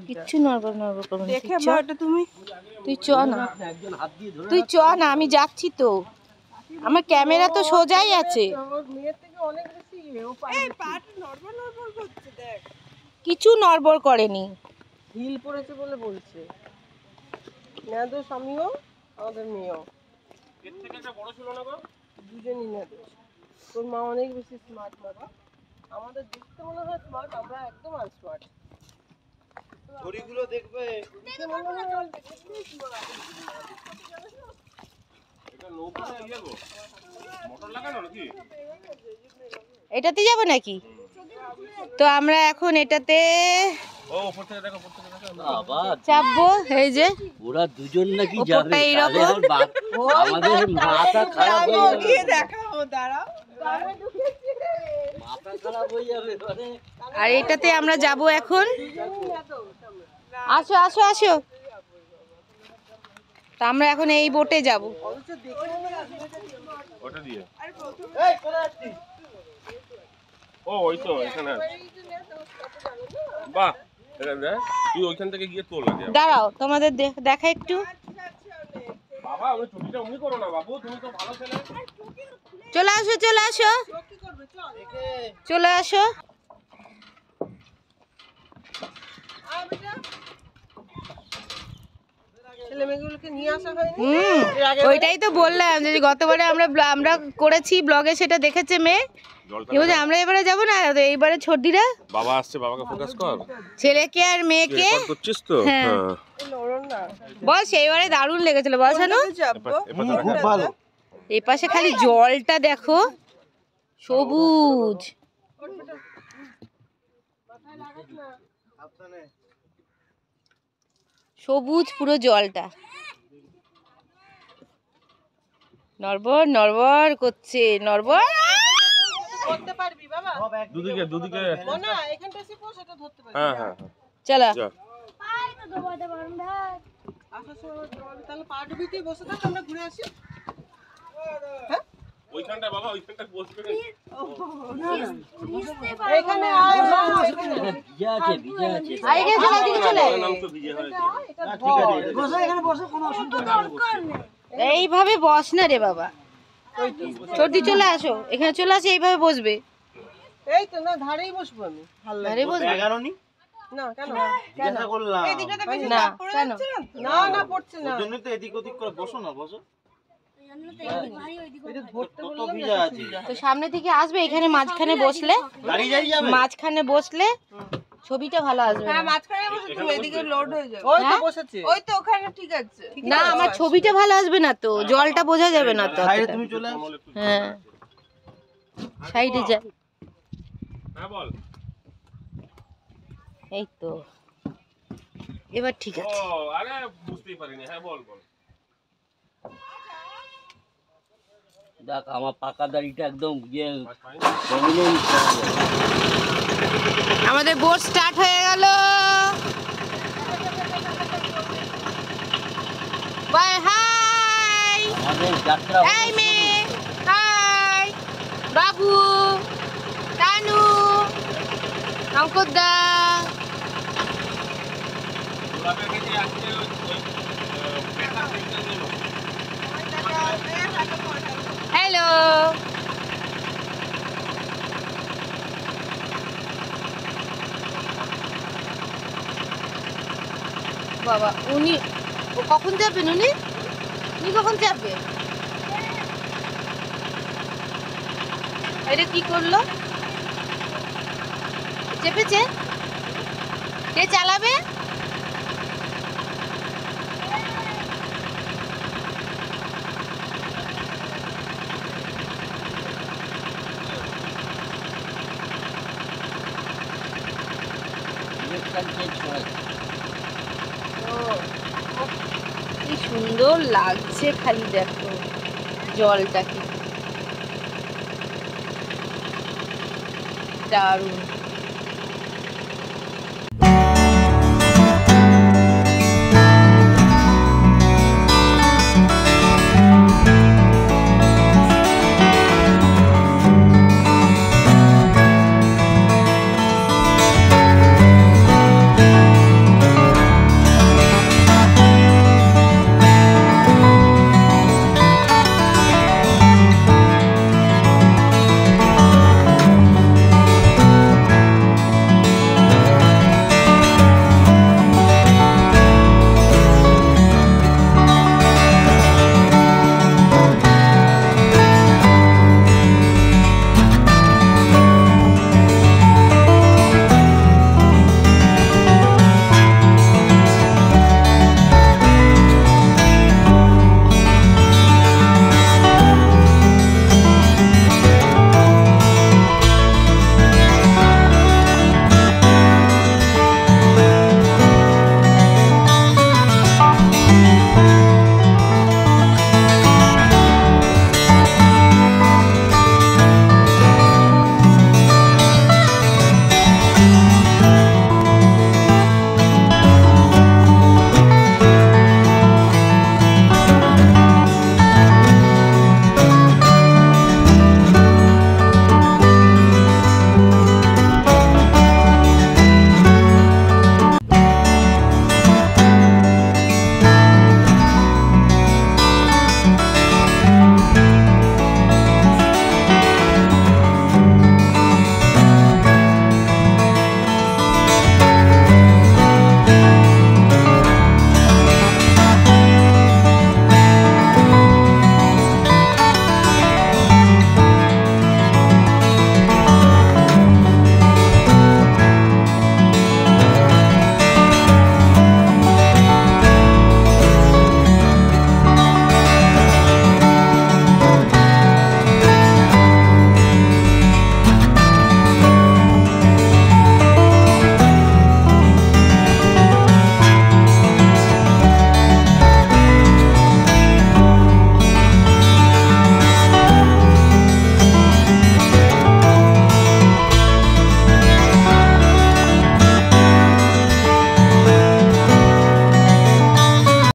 কিচ্ছু নড়বড় করবে না। দেখে মা এটা তুই চ না, তুই চ না, আমি যাচ্ছি তো, আমার ক্যামেরা তো সোজাই আছে। মেয়ের থেকে অনেক বেশি ও পাটা নরমাল করছে দেখ। কিছু নড়বড় করেনি। হিল পড়েছে বলে বলছে। নেদোষ আমিও, আমাদের মেয়েও। এর থেকে একটা বড় ছিল না গো? দুজনই নেদোষ। তোর মা অনেক বেশি স্মার্ট বাবা। আমাদের দেখতে মনে হয় স্মার্ট, আমরা একদম আনস্মার্ট। ঘড়িগুলো দেখবে। দেখে মনে হয় এটা নৌকা ইয়ে গো। মোটর লাগানো নাকি? এটাতে যাবে নাকি? তো আমরা এখন এটাতে চাপবো। এই যে ওরা দুজন নাকি যাবে, আমাদের মাথা খারাপ হয়ে যাবে। দেখাও, দাঁড়াও। মাথা খারাপ হয়ে যাবে। আর এটাতে আমরা যাব এখন। আসো আসো আসো, তা আমরা এখন এই বোটে যাব। ওটা দিয়ে ও ওই তো এখানে বাহ, তুই ওইখান থেকে গিয়ে তোল আগে। দাঁড়াও তোমাদের দেখা একটু। বাবা ওই ছবিটা উনি করো না বাবু, তুমি তো ভালো ছেলে। চলে আসো চলে আসো চলে আসো। ওইটাই তো বললাম যে গতবারে আমরা করেছি ব্লগে, সেটা দেখেছে মেয়ে। আমরা এবারে যাবো না, এইবারে ছোটদিরা বাবা আসছে, বাবাকে ফোকাস কর, ছেলেকে আর মেয়েকে। করছিস তো? হ্যাঁ বল, সেইবারে দারুণ লেগেছিল বল শানু। খুব ভালো। এই পাশে খালি জলটা দেখো, সবুজ সবুজ পুরো জলটা। নড়বড় নড়বড় করছে, নড়বড় করতে পারবি বাবা? দুদিকে দুদিকে। না এখানটা এসে বস, এটা ধরতে পারবি। হ্যাঁ হ্যাঁ চলো তাহলে পা ডুবিতেই বসে থাক, আমরা ঘুরে আসি। ওইখানটা বাবা, ওইখানটা বসবে। এখানে আয় মা, ভিজা আছে, ভিজা আছে। আইগে চলে এদিকে চলে। নাম তো ভিজে হয়েছে। ঠিক আছে, বসো এখানে, বসো, কোনো অসুবিধা নেই। এইভাবে বস না রে বাবা, ছোটি চলে আসো, এখানে চলে আসে, এইভাবে বসবে। এই তো না, ধারেই বসবো আমি। ভালো লাগে। আরে বসবে না কেন? জিজ্ঞাসা করলাম। এই দিকটাতে বেশি না, চাপ পড়ে কেন? যাচ্ছে না? না না পড়ছে না। ওই জন্য তো এদিক ওদিক করে বসো না, বসো। এটা ধরতে কত বললাম ভিজা না, আছে। তো সামনে থেকে আসবে, এখানে মাঝখানে বসলে, গাড়ি যাই যাবে। মাঝখানে বসলে ছবিটা ভালো আসবে। হ্যাঁ মাঝখানে বসে তুমি এদিকে লোড হয়ে যাবে। ওই তো বসেছে, ওই তো ওখানে ঠিক আছে। না আমার ছবিটা ভালো আসবে না তো, জলটা বোঝা যাবে না তো। সাইডে তুমি চলে আসো। হ্যাঁ সাইডে যাই। হ্যাঁ বল। এই তো এবার ঠিক আছে। ও আরে বুঝতেই পারিনি। হ্যাঁ বল বল। দেখ আমার পাকা দাড়িটা একদম গিয়ে আমাদের বোট স্টার্ট হয়ে গেল। Bye hi. আমাদের যাত্রা। এই মেয়ে হাই, বাবু, তানু, শঙ্করদা। হ্যালো বাবা, উনি ও কখন যাবেন? উনি কখন যাবে? এটা কি করলো? চেপেছে? কে চালাবে? কি সুন্দর লাগছে, খালি দেখো জলটাকে, দারুণ।